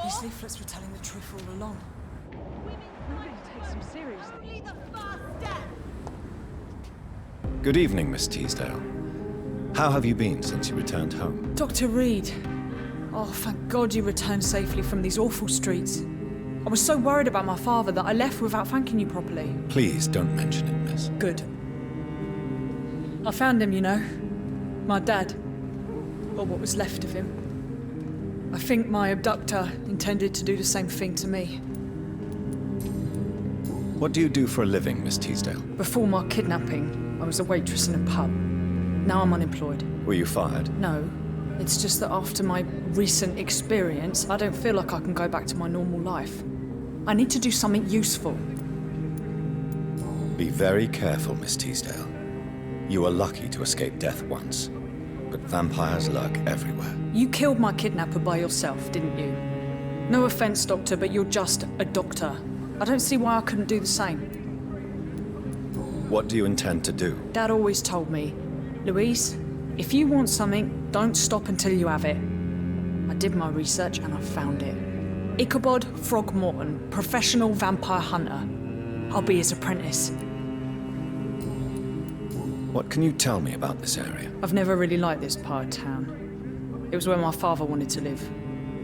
These leaflets were telling the truth all along. Nobody takes them seriously. Good evening, Miss Teasdale. How have you been since you returned home? Dr. Reed. Oh, thank God you returned safely from these awful streets. I was so worried about my father that I left without thanking you properly. Please don't mention it, miss. Good. I found him, you know. My dad. Or what was left of him. I think my abductor intended to do the same thing to me. What do you do for a living, Miss Teasdale? Before my kidnapping, I was a waitress in a pub. Now I'm unemployed. Were you fired? No. It's just that after my recent experience, I don't feel like I can go back to my normal life. I need to do something useful. Be very careful, Miss Teasdale. You were lucky to escape death once, but vampires lurk everywhere. You killed my kidnapper by yourself, didn't you? No offense, Doctor, but you're just a doctor. I don't see why I couldn't do the same. What do you intend to do? Dad always told me, Louise, if you want something, don't stop until you have it. I did my research and I found it. Ichabod Throgmorton, professional vampire hunter. I'll be his apprentice. What can you tell me about this area? I've never really liked this part of town. It was where my father wanted to live.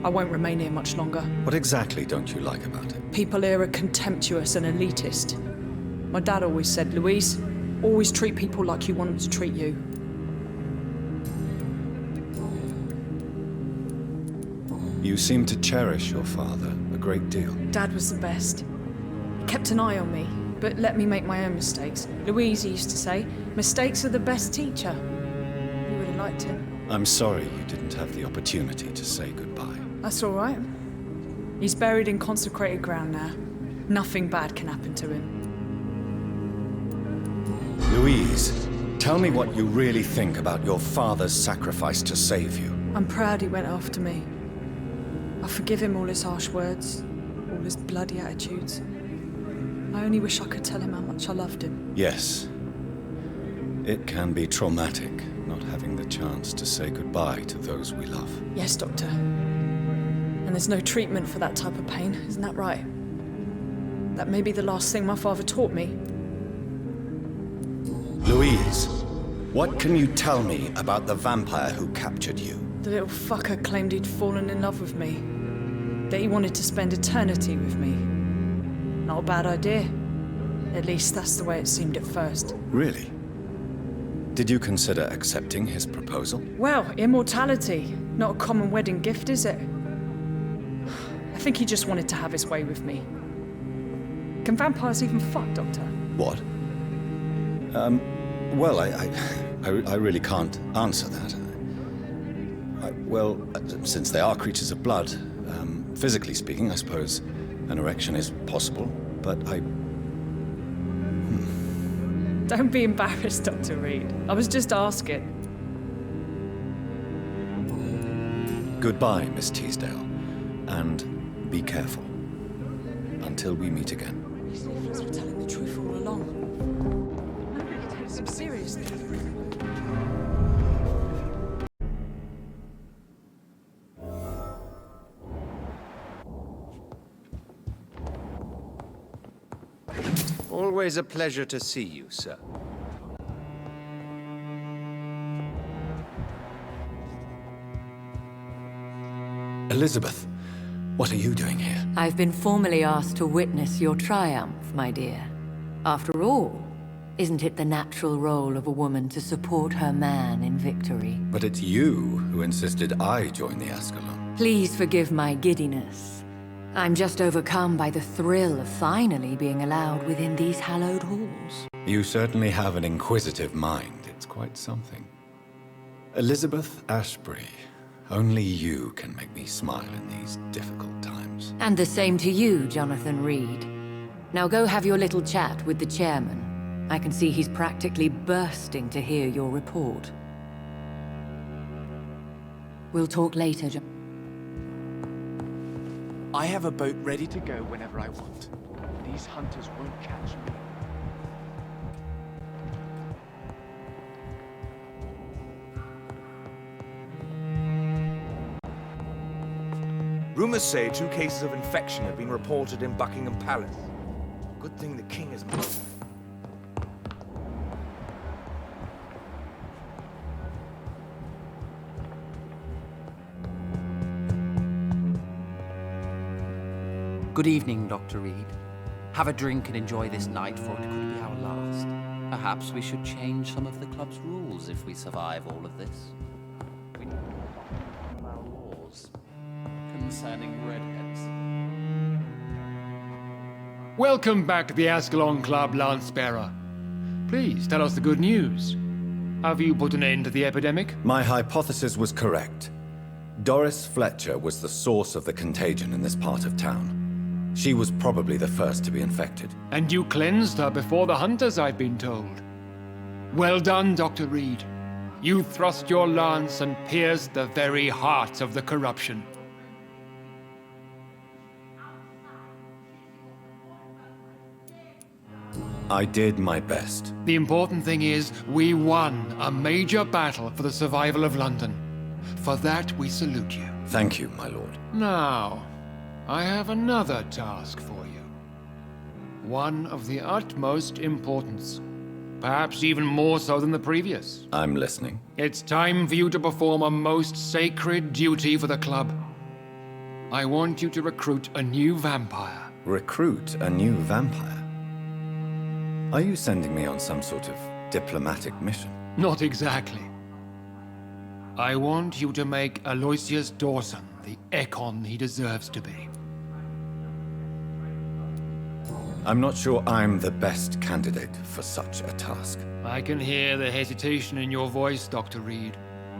I won't remain here much longer. What exactly don't you like about it? People here are contemptuous and elitist. My dad always said, Louise, always treat people like you want them to treat you. You seem to cherish your father a great deal. Dad was the best. He kept an eye on me, but let me make my own mistakes. Louise used to say, mistakes are the best teacher. You would have liked him. I'm sorry you didn't have the opportunity to say goodbye. That's all right. He's buried in consecrated ground now. Nothing bad can happen to him. Louise, tell me what you really think about your father's sacrifice to save you. I'm proud he went after me. I forgive him all his harsh words, all his bloody attitudes. I only wish I could tell him how much I loved him. Yes. It can be traumatic, not having the chance to say goodbye to those we love. Yes, Doctor. And there's no treatment for that type of pain, isn't that right? That may be the last thing my father taught me. Louise, what can you tell me about the vampire who captured you? The little fucker claimed he'd fallen in love with me. That he wanted to spend eternity with me. Not a bad idea. At least that's the way it seemed at first. Really? Did you consider accepting his proposal? Well, immortality. Not a common wedding gift, is it? I think he just wanted to have his way with me. Can vampires even fuck, Doctor? What? Well, I really can't answer that. Since they are creatures of blood, physically speaking, I suppose an erection is possible, but Don't be embarrassed, Dr. Reed. I was just asking. Goodbye, Miss Teasdale, and be careful. Until we meet again. These leaflets were telling the truth all along. Nobody takes them seriously. Always a pleasure to see you, sir. Elizabeth, what are you doing here? I've been formally asked to witness your triumph, my dear. After all, isn't it the natural role of a woman to support her man in victory? But it's you who insisted I join the Ascalon. Please forgive my giddiness. I'm just overcome by the thrill of finally being allowed within these hallowed halls. You certainly have an inquisitive mind. It's quite something. Elizabeth Ashbury, only you can make me smile in these difficult times. And the same to you, Jonathan Reed. Now go have your little chat with the chairman. I can see he's practically bursting to hear your report. We'll talk later, I have a boat ready to go whenever I want. These hunters won't catch me. Rumors say 2 cases of infection have been reported in Buckingham Palace. Good thing the king is... Good evening, Dr. Reed. Have a drink and enjoy this night, for it could be our last. Perhaps we should change some of the club's rules if we survive all of this. We need to follow our laws concerning redheads. Welcome back to the Ascalon Club, Lance-Bearer. Please tell us the good news. Have you put an end to the epidemic? My hypothesis was correct. Doris Fletcher was the source of the contagion in this part of town. She was probably the first to be infected. And you cleansed her before the hunters, I've been told. Well done, Dr. Reed. You thrust your lance and pierced the very heart of the corruption. I did my best. The important thing is, we won a major battle for the survival of London. For that, we salute you. Thank you, my lord. Now, I have another task for you. One of the utmost importance. Perhaps even more so than the previous. I'm listening. It's time for you to perform a most sacred duty for the club. I want you to recruit a new vampire. Recruit a new vampire? Are you sending me on some sort of diplomatic mission? Not exactly. I want you to make Aloysius Dawson the Ekon he deserves to be. I'm not sure I'm the best candidate for such a task. I can hear the hesitation in your voice, Dr. Reed.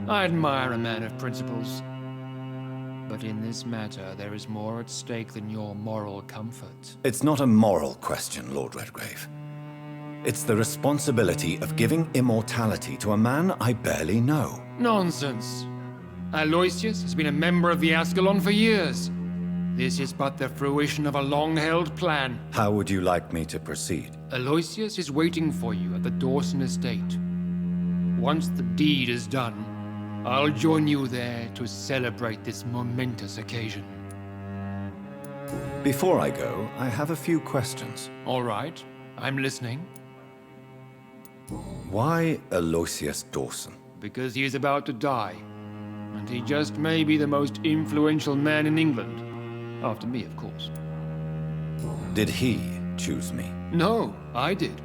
I admire a man of principles. But in this matter, there is more at stake than your moral comfort. It's not a moral question, Lord Redgrave. It's the responsibility of giving immortality to a man I barely know. Nonsense. Aloysius has been a member of the Ascalon for years. This is but the fruition of a long-held plan. How would you like me to proceed? Aloysius is waiting for you at the Dawson estate. Once the deed is done, I'll join you there to celebrate this momentous occasion. Before I go, I have a few questions. All right, I'm listening. Why Aloysius Dawson? Because he is about to die, and he just may be the most influential man in England. After me, of course. Did he choose me? No, I did.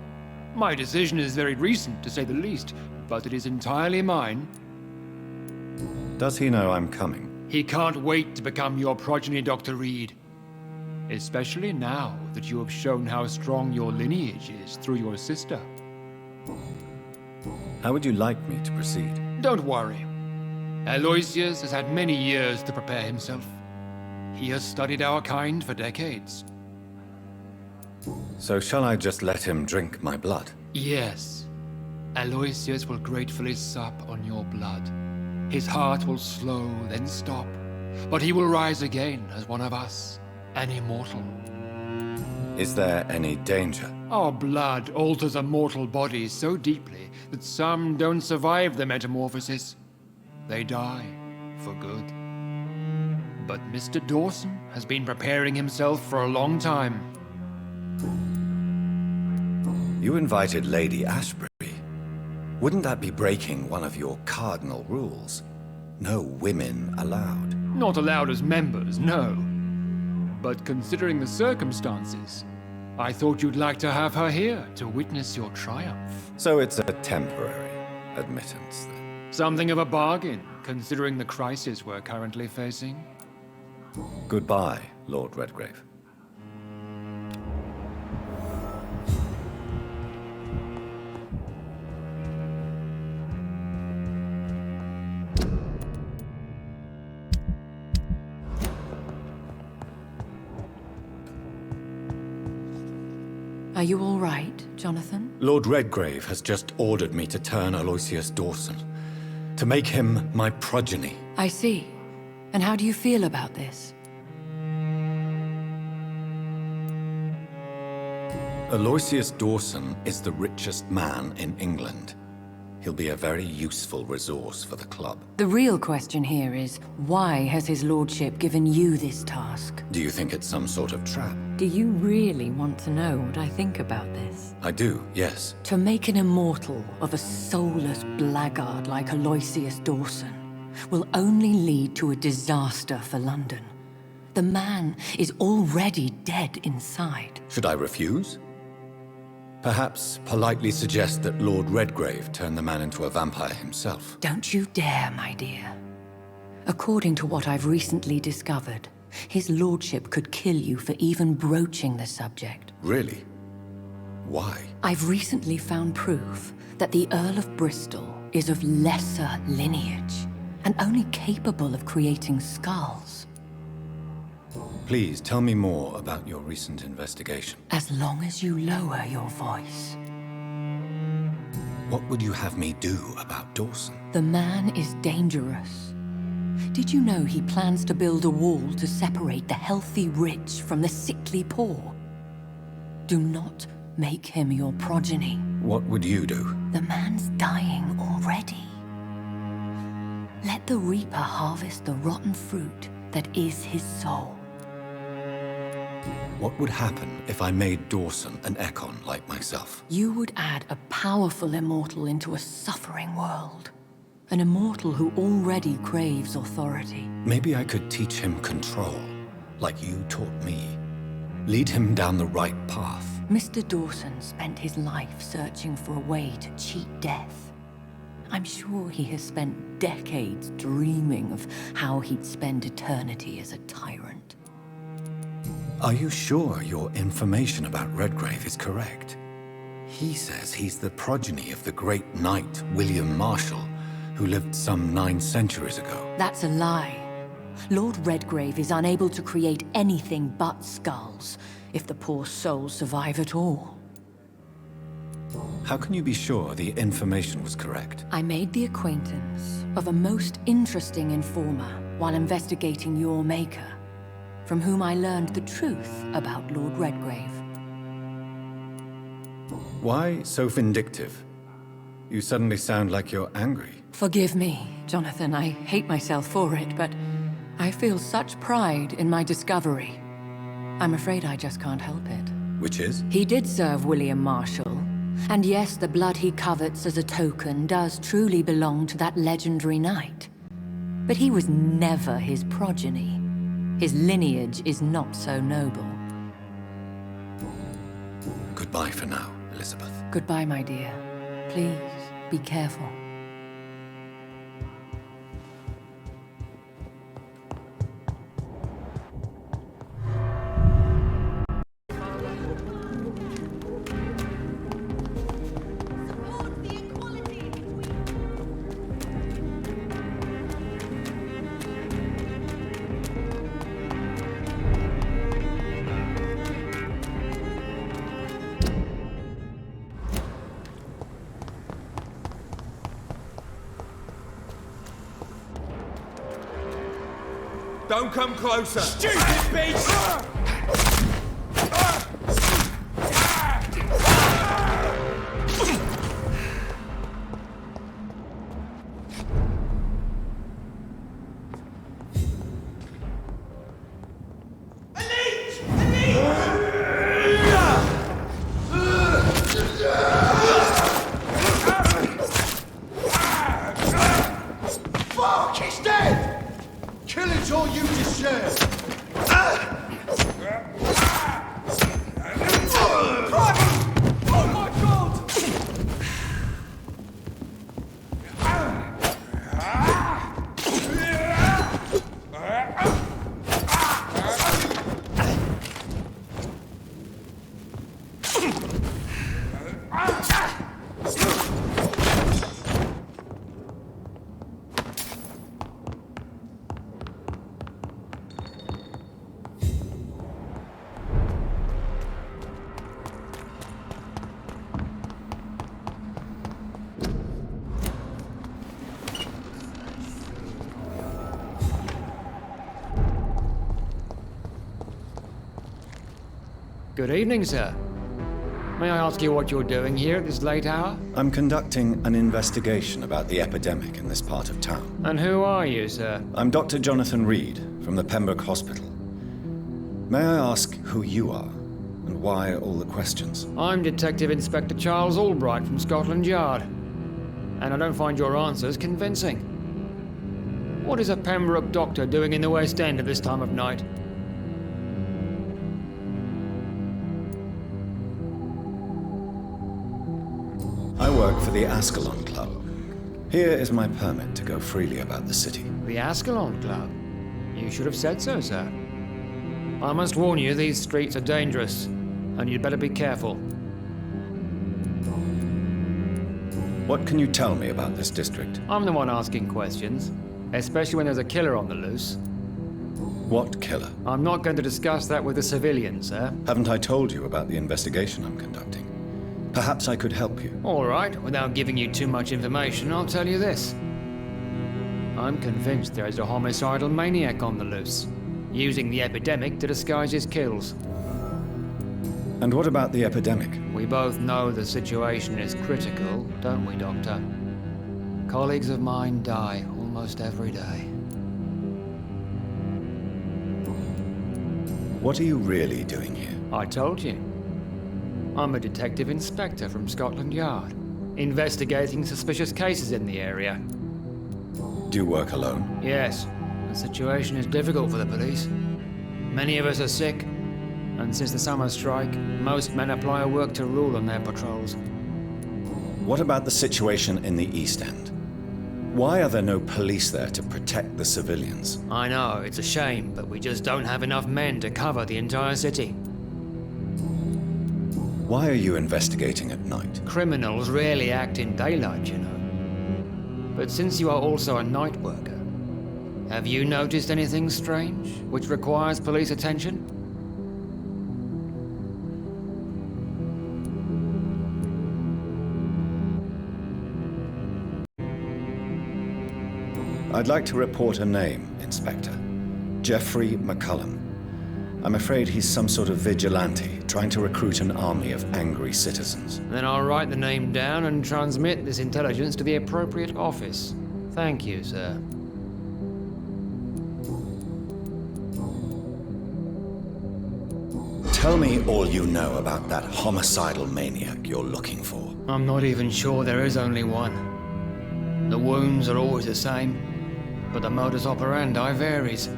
My decision is very recent, to say the least, but it is entirely mine. Does he know I'm coming? He can't wait to become your progeny, Dr. Reed. Especially now that you have shown how strong your lineage is through your sister. How would you like me to proceed? Don't worry. Aloysius has had many years to prepare himself. He has studied our kind for decades. So shall I just let him drink my blood? Yes. Aloysius will gratefully sup on your blood. His heart will slow, then stop. But he will rise again as one of us, an immortal. Is there any danger? Our blood alters a mortal body so deeply that some don't survive the metamorphosis. They die for good. But Mr. Dawson has been preparing himself for a long time. You invited Lady Ashbury. Wouldn't that be breaking one of your cardinal rules? No women allowed. Not allowed as members, no. But considering the circumstances, I thought you'd like to have her here to witness your triumph. So it's a temporary admittance, then? Something of a bargain, considering the crisis we're currently facing. Goodbye, Lord Redgrave. Are you all right, Jonathan? Lord Redgrave has just ordered me to turn Aloysius Dawson, to make him my progeny. I see. And how do you feel about this? Aloysius Dawson is the richest man in England. He'll be a very useful resource for the club. The real question here is, why has his lordship given you this task? Do you think it's some sort of trap? Do you really want to know what I think about this? I do, yes. To make an immortal of a soulless blackguard like Aloysius Dawson will only lead to a disaster for London. The man is already dead inside. Should I refuse? Perhaps politely suggest that Lord Redgrave turned the man into a vampire himself. Don't you dare, my dear. According to what I've recently discovered, his lordship could kill you for even broaching the subject. Really? Why? I've recently found proof that the Earl of Bristol is of lesser lineage and only capable of creating skulls. Please tell me more about your recent investigation. As long as you lower your voice. What would you have me do about Dawson? The man is dangerous. Did you know he plans to build a wall to separate the healthy rich from the sickly poor? Do not make him your progeny. What would you do? The man's dying already. Let the Reaper harvest the rotten fruit that is his soul. What would happen if I made Dawson an Ekon like myself? You would add a powerful immortal into a suffering world. An immortal who already craves authority. Maybe I could teach him control, like you taught me. Lead him down the right path. Mr. Dawson spent his life searching for a way to cheat death. I'm sure he has spent decades dreaming of how he'd spend eternity as a tyrant. Are you sure your information about Redgrave is correct? He says he's the progeny of the great knight William Marshall, who lived some 9 centuries ago. That's a lie. Lord Redgrave is unable to create anything but skulls, if the poor souls survive at all. How can you be sure the information was correct? I made the acquaintance of a most interesting informer while investigating your maker, from whom I learned the truth about Lord Redgrave. Why so vindictive? You suddenly sound like you're angry. Forgive me, Jonathan. I hate myself for it, but I feel such pride in my discovery. I'm afraid I just can't help it. Which is? He did serve William Marshall. And yes, the blood he covets as a token does truly belong to that legendary knight. But he was never his progeny. His lineage is not so noble. Goodbye for now, Elizabeth. Goodbye, my dear. Please, be careful. Don't come closer! Stupid beast! Fuck, he's dead! Kill it or you deserve! Oh my god! Good evening, sir. May I ask you what you're doing here at this late hour? I'm conducting an investigation about the epidemic in this part of town. And who are you, sir? I'm Dr. Jonathan Reed from the Pembroke Hospital. May I ask who you are and why all the questions? I'm Detective Inspector Charles Albright from Scotland Yard. And I don't find your answers convincing. What is a Pembroke doctor doing in the West End at this time of night? I work for the Ascalon Club. Here is my permit to go freely about the city. The Ascalon Club? You should have said so, sir. I must warn you, these streets are dangerous, and you'd better be careful. What can you tell me about this district? I'm the one asking questions, especially when there's a killer on the loose. What killer? I'm not going to discuss that with the civilians, sir. Haven't I told you about the investigation I'm conducting? Perhaps I could help you. All right, without giving you too much information, I'll tell you this. I'm convinced there is a homicidal maniac on the loose, using the epidemic to disguise his kills. And what about the epidemic? We both know the situation is critical, don't we, Doctor? Colleagues of mine die almost every day. What are you really doing here? I told you. I'm a detective inspector from Scotland Yard, investigating suspicious cases in the area. Do you work alone? Yes, the situation is difficult for the police. Many of us are sick, and since the summer strike, most men apply a work to rule on their patrols. What about the situation in the East End? Why are there no police there to protect the civilians? I know, it's a shame, but we just don't have enough men to cover the entire city. Why are you investigating at night? Criminals rarely act in daylight, you know. But since you are also a night worker, have you noticed anything strange which requires police attention? I'd like to report a name, Inspector. Geoffrey McCullum. I'm afraid he's some sort of vigilante, trying to recruit an army of angry citizens. Then I'll write the name down and transmit this intelligence to the appropriate office. Thank you, sir. Tell me all you know about that homicidal maniac you're looking for. I'm not even sure there is only one. The wounds are always the same, but the modus operandi varies.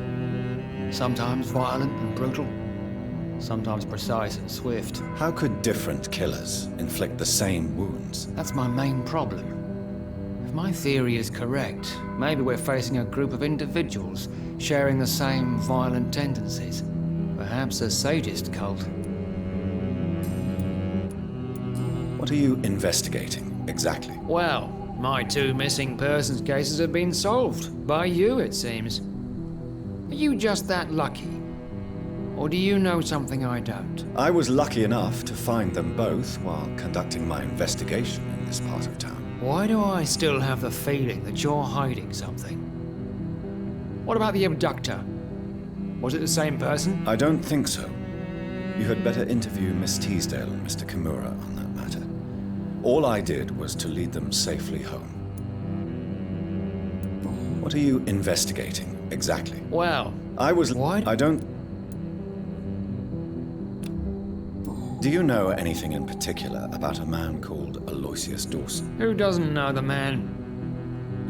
Sometimes violent and brutal, sometimes precise and swift. How could different killers inflict the same wounds? That's my main problem. If my theory is correct, maybe we're facing a group of individuals sharing the same violent tendencies. Perhaps a sadist cult. What are you investigating, exactly? Well, my 2 missing persons cases have been solved. By you, it seems. Are you just that lucky? Or do you know something I don't? I was lucky enough to find them both while conducting my investigation in this part of town. Why do I still have the feeling that you're hiding something? What about the abductor? Was it the same person? I don't think so. You had better interview Miss Teasdale and Mr. Kimura on that matter. All I did was to lead them safely home. What are you investigating, exactly? Well, Why? I don't... Do you know anything in particular about a man called Aloysius Dawson? who doesn't know the man?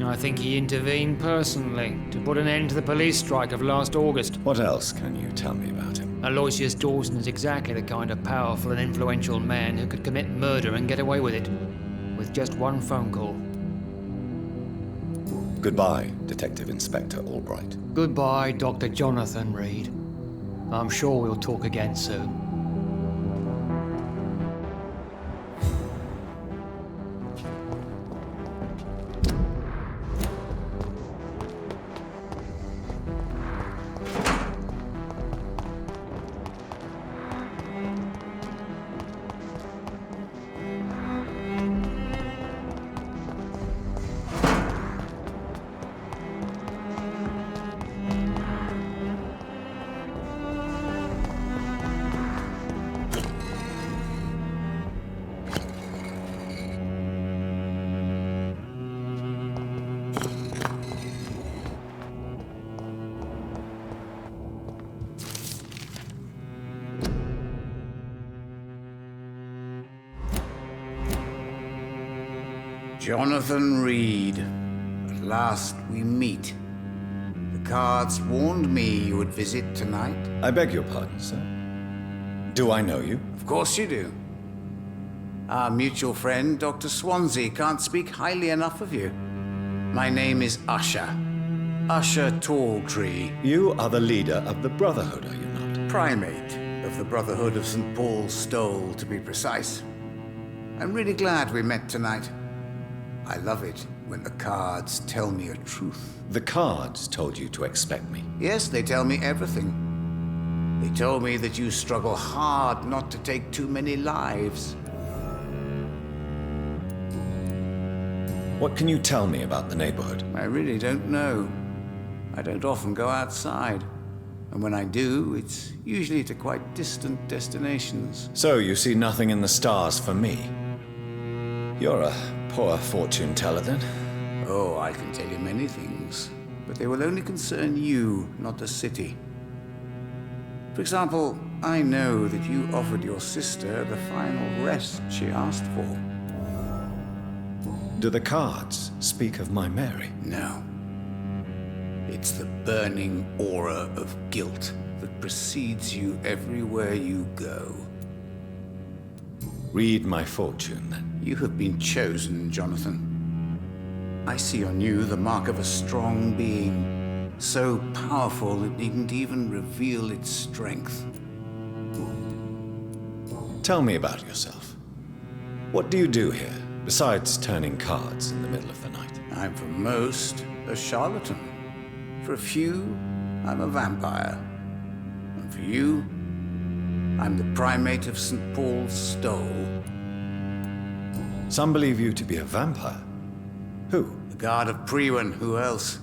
I think he intervened personally to put an end to the police strike of last August. What else can you tell me about him? Aloysius Dawson is exactly the kind of powerful and influential man who could commit murder and get away with it, with just one phone call. Goodbye, Detective Inspector Albright. Goodbye, Dr. Jonathan Reed. I'm sure we'll talk again soon. Jonathan Reed. At last we meet. The cards warned me you would visit tonight. I beg your pardon, sir. Do I know you? Of course you do. Our mutual friend, Dr. Swansea, can't speak highly enough of you. My name is Usher. Usher Talltree. You are the leader of the Brotherhood, are you not? Primate of the Brotherhood of St. Paul's Stole, to be precise. I'm really glad we met tonight. I love it when the cards tell me a truth. The cards told you to expect me. Yes, they tell me everything. They told me that you struggle hard not to take too many lives. What can you tell me about the neighborhood? I really don't know. I don't often go outside. And when I do, it's usually to quite distant destinations. So you see nothing in the stars for me? You're a poor fortune teller, then? Oh, I can tell you many things, but they will only concern you, not the city. For example, I know that you offered your sister the final rest she asked for. Do the cards speak of my Mary? No. It's the burning aura of guilt that precedes you everywhere you go. Read my fortune, then. You have been chosen, Jonathan. I see on you the mark of a strong being, so powerful it needn't even reveal its strength. Tell me about yourself. What do you do here, besides turning cards in the middle of the night? I'm for most a charlatan. For a few, I'm a vampire. And for you, I'm the primate of St. Paul's Stole. Some believe you to be a vampire. Who? The guard of Priwen, who else?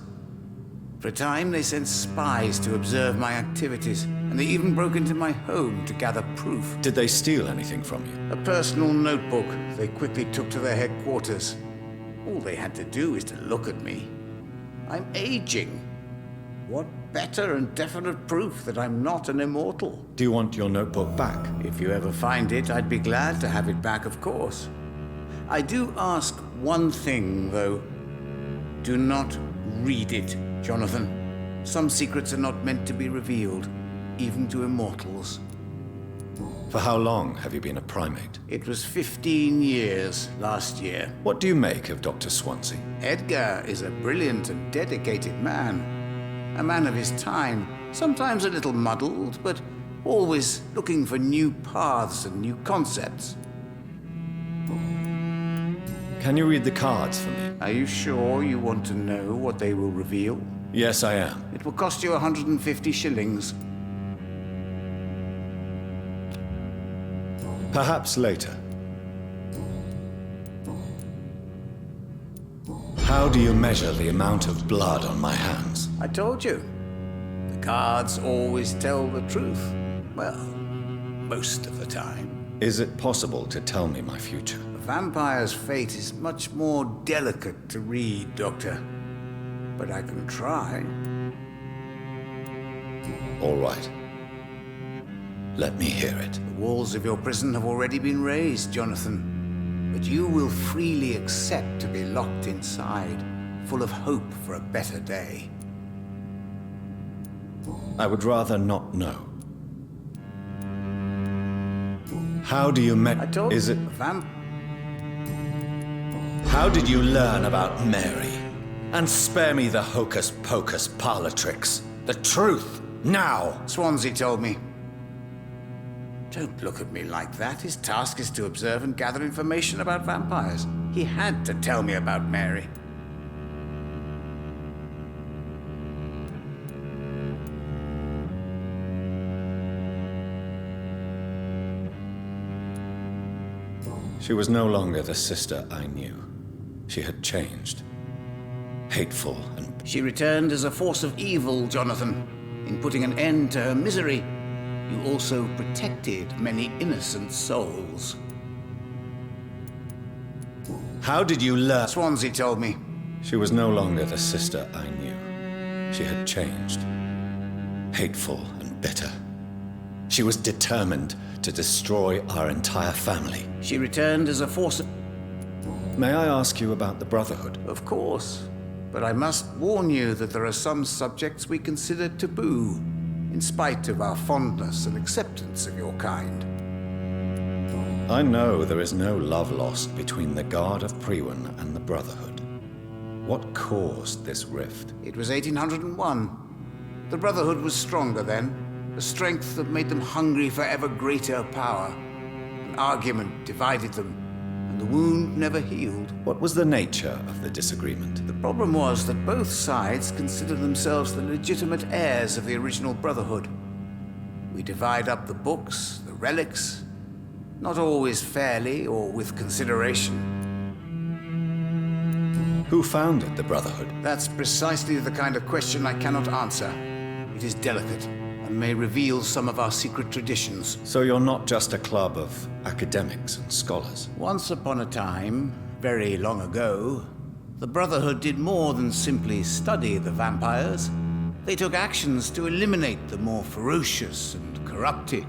For a time, they sent spies to observe my activities, and they even broke into my home to gather proof. Did they steal anything from you? A personal notebook they quickly took to their headquarters. All they had to do is to look at me. I'm aging. What better and definite proof that I'm not an immortal? Do you want your notebook back? If you ever find it, I'd be glad to have it back, of course. I do ask one thing, though. Do not read it, Jonathan. Some secrets are not meant to be revealed, even to immortals. For how long have you been a primate? It was 15 years last year. What do you make of Dr. Swansea? Edgar is a brilliant and dedicated man. A man of his time, sometimes a little muddled, but always looking for new paths and new concepts. Can you read the cards for me? Are you sure you want to know what they will reveal? Yes, I am. It will cost you 150 shillings. Perhaps later. How do you measure the amount of blood on my hands? I told you. The cards always tell the truth. Well, most of the time. Is it possible to tell me my future? A vampire's fate is much more delicate to read, Doctor. But I can try. All right. Let me hear it. The walls of your prison have already been raised, Jonathan. But you will freely accept to be locked inside, full of hope for a better day. I would rather not know. How do you I told Is it... Vamp... How did you learn about Mary? And spare me the hocus-pocus parlor tricks. The truth, now! Swansea told me. Don't look at me like that. His task is to observe and gather information about vampires. He had to tell me about Mary. She was no longer the sister I knew. She had changed. Hateful and... She returned as a force of evil, Jonathan. In putting an end to her misery, you also protected many innocent souls. How did you learn? Swansea told me. She was no longer the sister I knew. She had changed. Hateful and bitter. She was determined to destroy our entire family. She returned as a force of... May I ask you about the Brotherhood? Of course. But I must warn you that there are some subjects we consider taboo, in spite of our fondness and acceptance of your kind. I know there is no love lost between the Guard of Priwen and the Brotherhood. What caused this rift? It was 1801. The Brotherhood was stronger then, a strength that made them hungry for ever greater power. An argument divided them, and the wound never healed. What was the nature of the disagreement? The problem was that both sides considered themselves the legitimate heirs of the original Brotherhood. We divide up the books, the relics, not always fairly or with consideration. Who founded the Brotherhood? That's precisely the kind of question I cannot answer. It is delicate and may reveal some of our secret traditions. So you're not just a club of academics and scholars? Once upon a time, very long ago, the Brotherhood did more than simply study the vampires. They took actions to eliminate the more ferocious and corrupted.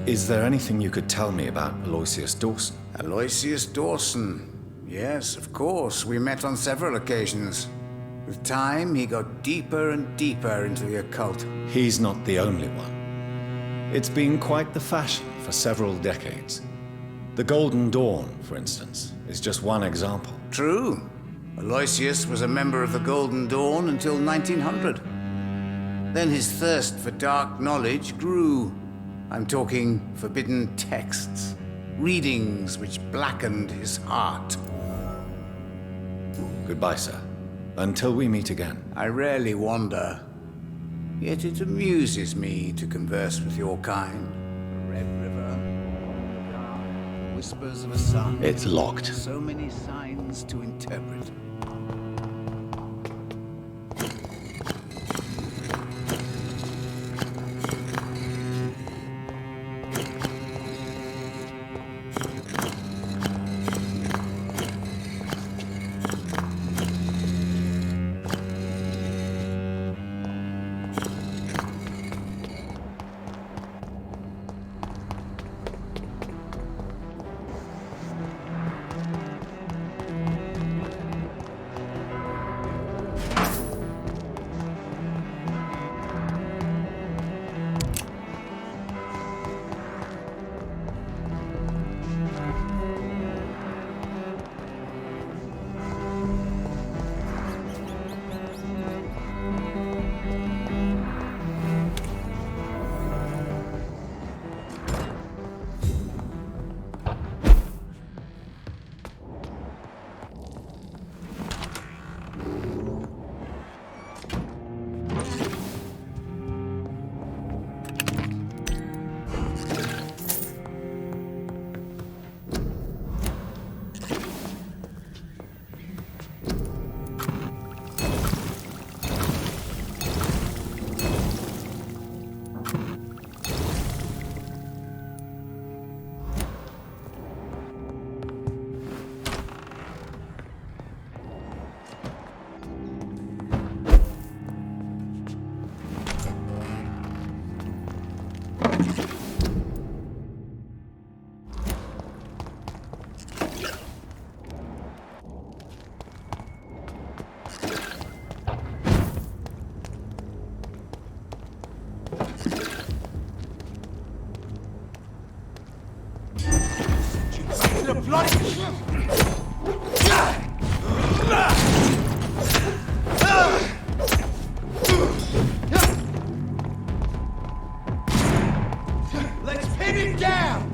Is there anything you could tell me about Aloysius Dawson? Aloysius Dawson. Yes, of course. We met on several occasions. With time, he got deeper and deeper into the occult. He's not the only one. It's been quite the fashion for several decades. The Golden Dawn, for instance, is just one example. True. Aloysius was a member of the Golden Dawn until 1900. Then his thirst for dark knowledge grew. I'm talking forbidden texts, readings which blackened his heart. Goodbye, sir. Until we meet again. I rarely wander, yet it amuses me to converse with your kind. The Red River, whispers of a sun. It's locked. So many signs to interpret. Let's pin him down!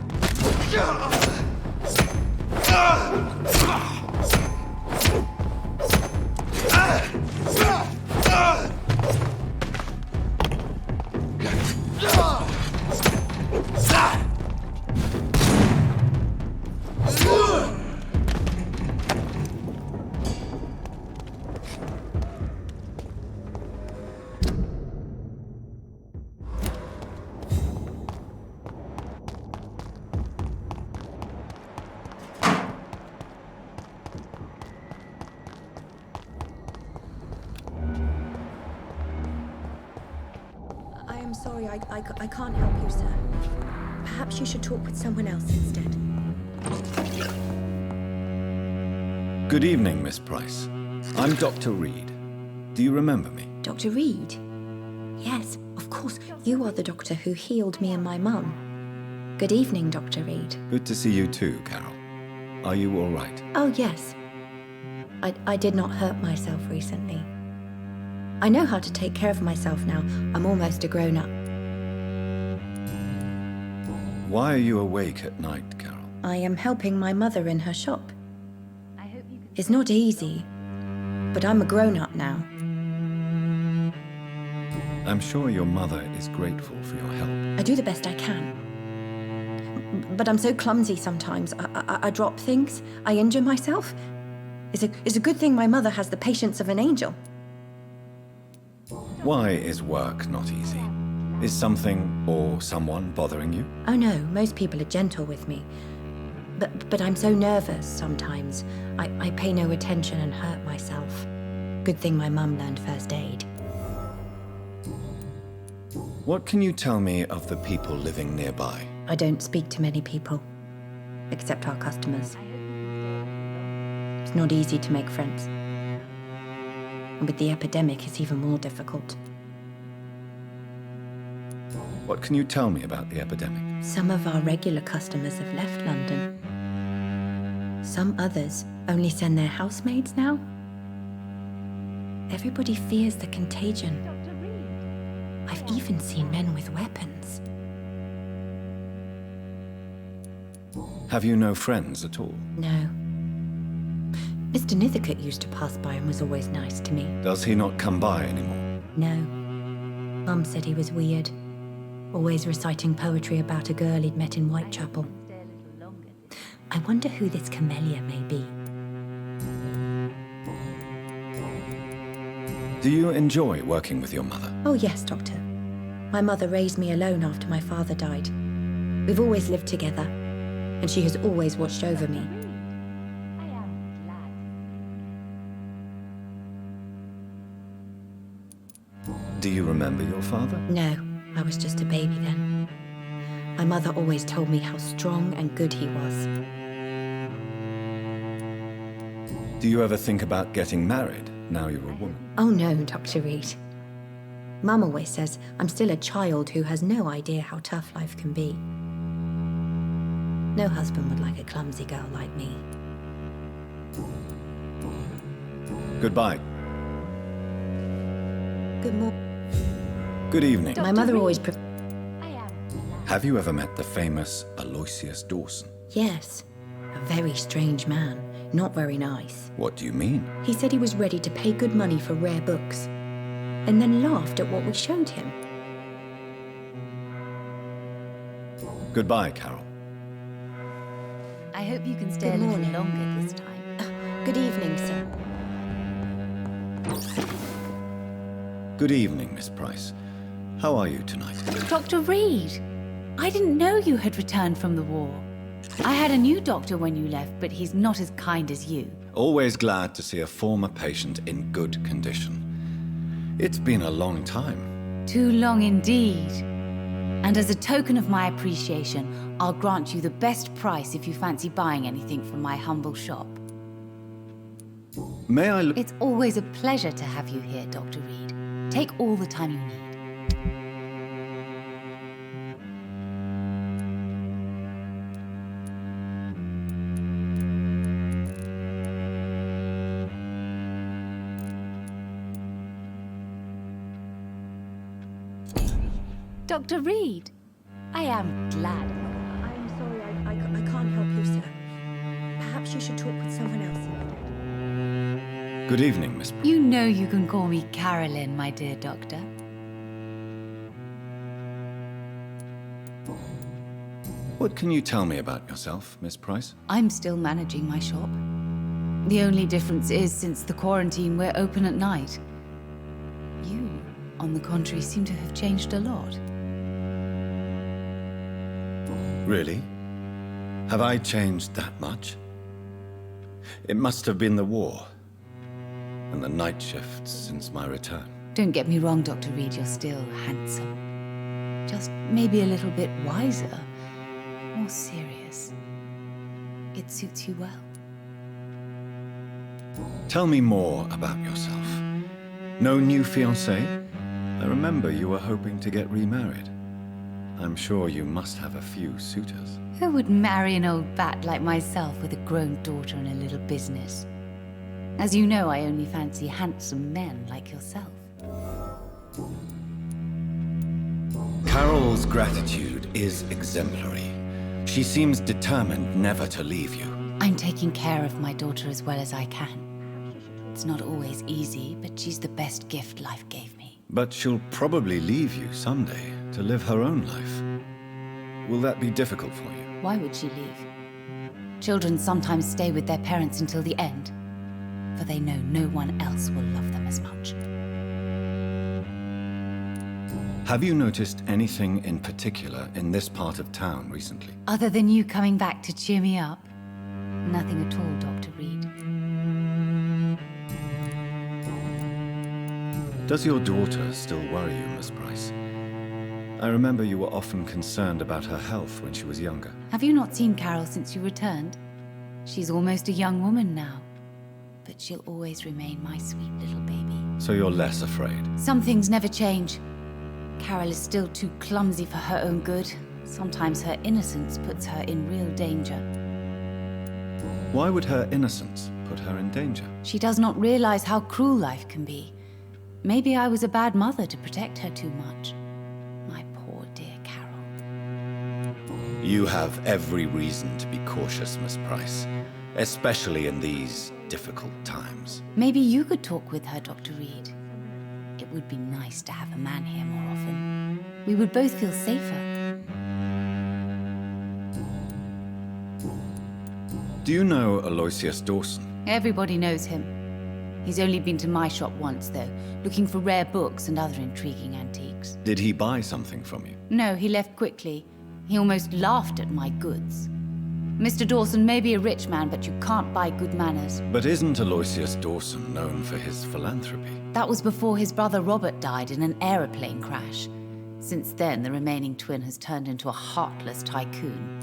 I am sorry, I can't help you, sir. Perhaps you should talk with someone else instead. Good evening, Miss Price. I'm Dr. Reed. Do you remember me? Dr. Reed? Yes, of course. You are the doctor who healed me and my mum. Good evening, Dr. Reed. Good to see you too, Carol. Are you all right? Oh, yes. I did not hurt myself recently. I know how to take care of myself now. I'm almost a grown-up. Why are you awake at night, Carol? I am helping my mother in her shop. It's not easy, but I'm a grown-up now. I'm sure your mother is grateful for your help. I do the best I can. But I'm so clumsy sometimes. I drop things. I injure myself. It's a good thing my mother has the patience of an angel. Why is work not easy? Is something or someone bothering you? Oh no, most people are gentle with me. But I'm so nervous sometimes. I pay no attention and hurt myself. Good thing my mum learned first aid. What can you tell me of the people living nearby? I don't speak to many people, except our customers. It's not easy to make friends. And with the epidemic, it's even more difficult. What can you tell me about the epidemic? Some of our regular customers have left London. Some others only send their housemaids now. Everybody fears the contagion. I've even seen men with weapons. Have you no friends at all? No. Mr. Nithercote used to pass by and was always nice to me. Does he not come by anymore? No. Mum said he was weird. Always reciting poetry about a girl he'd met in Whitechapel. I wonder who this camellia may be. Do you enjoy working with your mother? Oh yes, Doctor. My mother raised me alone after my father died. We've always lived together, and she has always watched over me. Do you remember your father? No, I was just a baby then. My mother always told me how strong and good he was. Do you ever think about getting married now you're a woman? Oh no, Dr. Reed. Mum always says I'm still a child who has no idea how tough life can be. No husband would like a clumsy girl like me. Goodbye. Good morning. Good evening. My mother always Have you ever met the famous Aloysius Dawson? Yes. A very strange man. Not very nice. What do you mean? He said he was ready to pay good money for rare books, and then laughed at what we showed him. Goodbye, Carol. I hope you can stay Good a little morning. longer this time. Good evening, sir. Good evening, Miss Price. How are you tonight? Dr. Reed! I didn't know you had returned from the war. I had a new doctor when you left, but he's not as kind as you. Always glad to see a former patient in good condition. It's been a long time. Too long indeed. And as a token of my appreciation, I'll grant you the best price if you fancy buying anything from my humble shop. May I look? It's always a pleasure to have you here, Dr. Reed. Take all the time you need. Dr. Reed, I am glad. I'm sorry, I can't help you, sir. Perhaps you should talk with someone else. Good evening, Miss. You know you can call me Carolyn, my dear doctor. What can you tell me about yourself, Miss Price? I'm still managing my shop. The only difference is, since the quarantine, we're open at night. You, on the contrary, seem to have changed a lot. Really? Have I changed that much? It must have been the war and the night shifts since my return. Don't get me wrong, Dr. Reed, you're still handsome. Just maybe a little bit wiser serious. It suits you well. Tell me more about yourself. No new fiancé? I remember you were hoping to get remarried. I'm sure you must have a few suitors. Who would marry an old bat like myself with a grown daughter and a little business? As you know, I only fancy handsome men like yourself. Carol's gratitude is exemplary. She seems determined never to leave you. I'm taking care of my daughter as well as I can. It's not always easy, but she's the best gift life gave me. But she'll probably leave you someday to live her own life. Will that be difficult for you? Why would she leave? Children sometimes stay with their parents until the end, for they know no one else will love them as much. Have you noticed anything in particular in this part of town recently? Other than you coming back to cheer me up? Nothing at all, Dr. Reed. Does your daughter still worry you, Miss Price? I remember you were often concerned about her health when she was younger. Have you not seen Carol since you returned? She's almost a young woman now, but she'll always remain my sweet little baby. So you're less afraid? Some things never change. Carol is still too clumsy for her own good. Sometimes her innocence puts her in real danger. Why would her innocence put her in danger? She does not realize how cruel life can be. Maybe I was a bad mother to protect her too much. My poor dear Carol. You have every reason to be cautious, Miss Price, especially in these difficult times. Maybe you could talk with her, Dr. Reed. It would be nice to have a man here more often. We would both feel safer. Do you know Aloysius Dawson? Everybody knows him. He's only been to my shop once, though, looking for rare books and other intriguing antiques. Did he buy something from you? No, he left quickly. He almost laughed at my goods. Mr. Dawson may be a rich man, but you can't buy good manners. But isn't Aloysius Dawson known for his philanthropy? That was before his brother Robert died in an aeroplane crash. Since then, the remaining twin has turned into a heartless tycoon.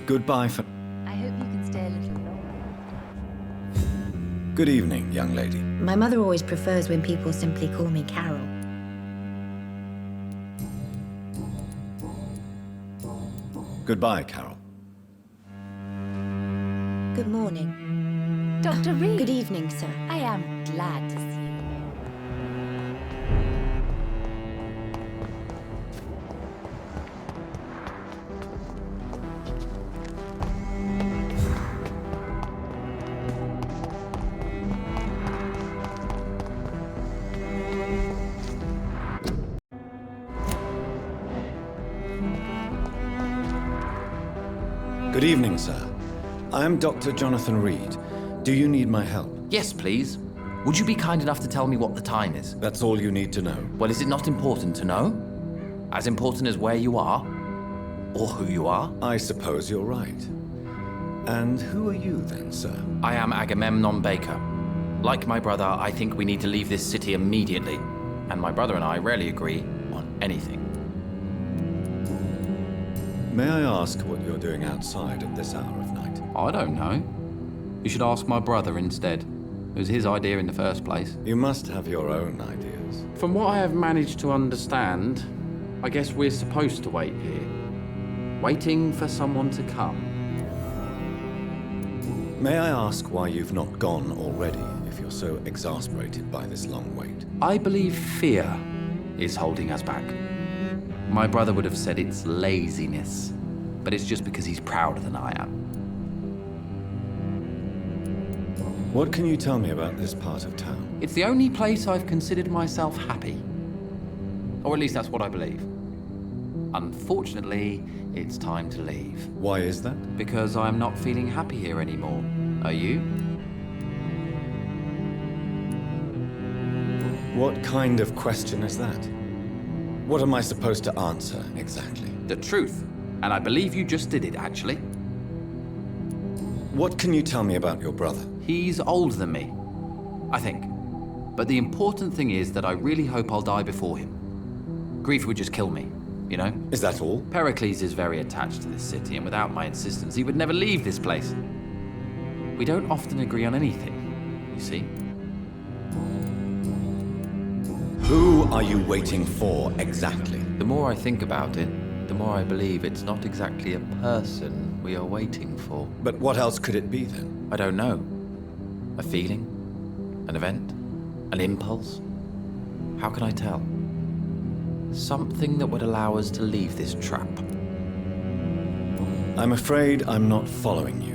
Goodbye for... I hope you can stay a little longer. Good evening, young lady. My mother always prefers when people simply call me Carol. Goodbye, Carol. Good morning. Dr. Reed. Good evening, sir. I am glad to see you. Good evening, sir. I am Dr. Jonathan Reed. Do you need my help? Yes, please. Would you be kind enough to tell me what the time is? That's all you need to know. Well, is it not important to know? As important as where you are? Or who you are? I suppose you're right. And who are you then, sir? I am Agamemnon Baker. Like my brother, I think we need to leave this city immediately. And my brother and I rarely agree on anything. May I ask what you're doing outside at this hour of night? I don't know. You should ask my brother instead. It was his idea in the first place. You must have your own ideas. From what I have managed to understand, I guess we're supposed to wait here. Waiting for someone to come. May I ask why you've not gone already, if you're so exasperated by this long wait? I believe fear is holding us back. My brother would have said it's laziness, but it's just because he's prouder than I am. What can you tell me about this part of town? It's the only place I've considered myself happy. Or at least that's what I believe. Unfortunately, it's time to leave. Why is that? Because I'm not feeling happy here anymore. Are you? What kind of question is that? What am I supposed to answer, exactly? The truth. And I believe you just did it, actually. What can you tell me about your brother? He's older than me, I think. But the important thing is that I really hope I'll die before him. Grief would just kill me, you know? Is that all? Pericles is very attached to this city, and without my insistence, he would never leave this place. We don't often agree on anything, you see. Who are you waiting for, exactly? The more I think about it, the more I believe it's not exactly a person we are waiting for. But what else could it be, then? I don't know. A feeling? An event? An impulse? How can I tell? Something that would allow us to leave this trap. I'm afraid I'm not following you.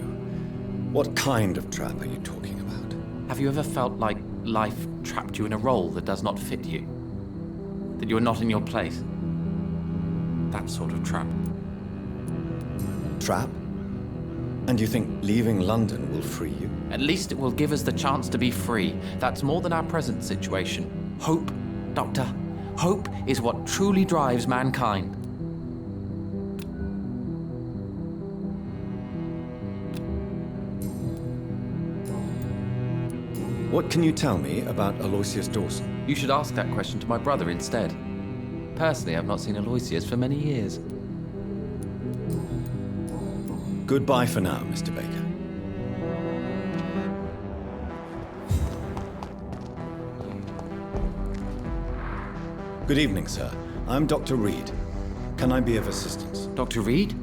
What kind of trap are you talking about? Have you ever felt like life trapped you in a role that does not fit you? That you're not in your place? That sort of trap. Trap? And you think leaving London will free you? At least it will give us the chance to be free. That's more than our present situation. Hope, Doctor. Hope is what truly drives mankind. What can you tell me about Aloysius Dawson? You should ask that question to my brother instead. Personally, I've not seen Aloysius for many years. Goodbye for now, Mr. Baker. Good evening, sir. I'm Dr. Reed. Can I be of assistance? Dr. Reed?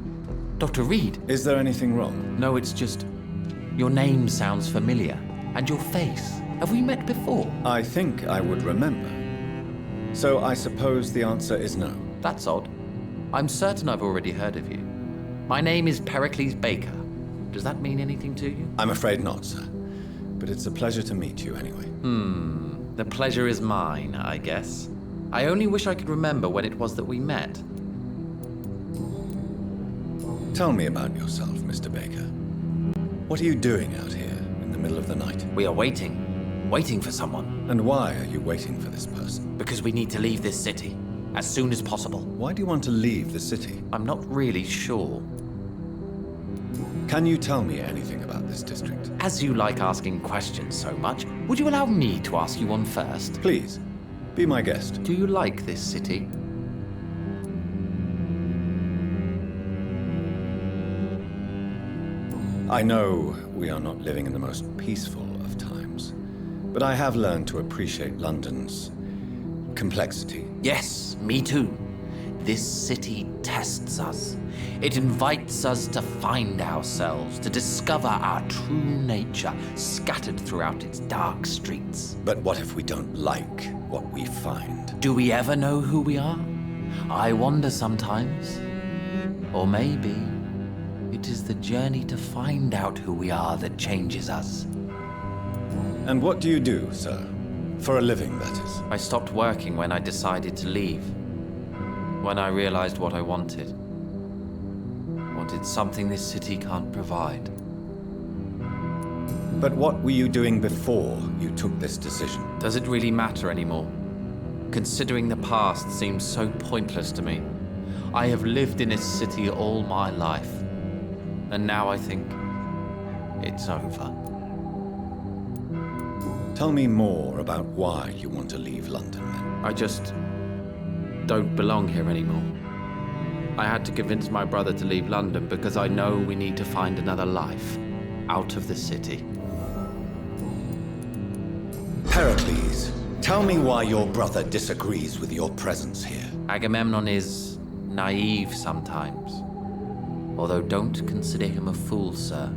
Dr. Reed? Is there anything wrong? No, it's just... your name sounds familiar. And your face. Have we met before? I think I would remember. So I suppose the answer is no. That's odd. I'm certain I've already heard of you. My name is Pericles Baker. Does that mean anything to you? I'm afraid not, sir. But it's a pleasure to meet you anyway. The pleasure is mine, I guess. I only wish I could remember when it was that we met. Tell me about yourself, Mr. Baker. What are you doing out here in the middle of the night? We are waiting. Waiting for someone. And why are you waiting for this person? Because we need to leave this city. As soon as possible. Why do you want to leave the city? I'm not really sure. Can you tell me anything about this district? As you like asking questions so much, would you allow me to ask you one first? Please, be my guest. Do you like this city? I know we are not living in the most peaceful of times, but I have learned to appreciate London's complexity. Yes, me too. This city tests us. It invites us to find ourselves, to discover our true nature scattered throughout its dark streets. But what if we don't like what we find? Do we ever know who we are? I wonder sometimes. Or maybe it is the journey to find out who we are that changes us. And what do you do, sir? For a living, that is. I stopped working when I decided to leave. When I realized what I wanted. Wanted something this city can't provide. But what were you doing before you took this decision? Does it really matter anymore? Considering the past seems so pointless to me. I have lived in this city all my life. And now I think it's over. Tell me more about why you want to leave London, then. I just don't belong here anymore. I had to convince my brother to leave London because I know we need to find another life out of the city. Pericles, tell me why your brother disagrees with your presence here. Agamemnon is naive sometimes. Although don't consider him a fool, sir.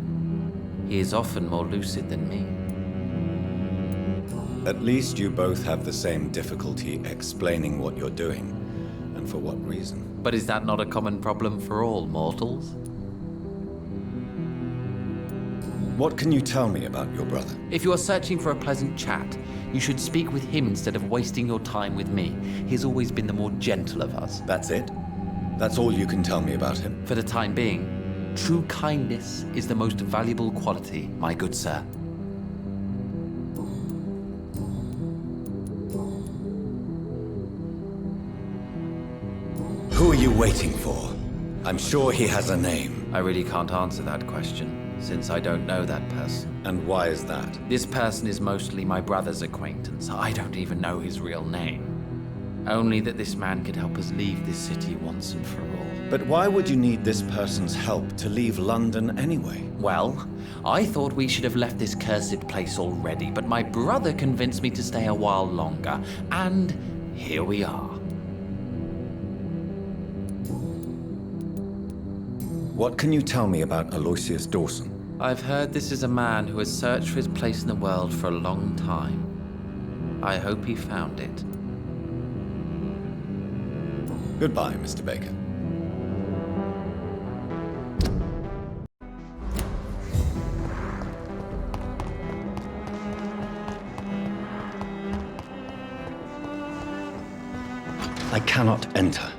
He is often more lucid than me. At least you both have the same difficulty explaining what you're doing, and for what reason. But is that not a common problem for all mortals? What can you tell me about your brother? If you are searching for a pleasant chat, you should speak with him instead of wasting your time with me. He's always been the more gentle of us. That's it? That's all you can tell me about him? For the time being, true kindness is the most valuable quality, my good sir. Who are you waiting for? I'm sure he has a name. I really can't answer that question, since I don't know that person. And why is that? This person is mostly my brother's acquaintance. I don't even know his real name. Only that this man could help us leave this city once and for all. But why would you need this person's help to leave London anyway? Well, I thought we should have left this cursed place already, but my brother convinced me to stay a while longer, and here we are. What can you tell me about Aloysius Dawson? I've heard this is a man who has searched for his place in the world for a long time. I hope he found it. Goodbye, Mr. Baker. I cannot enter.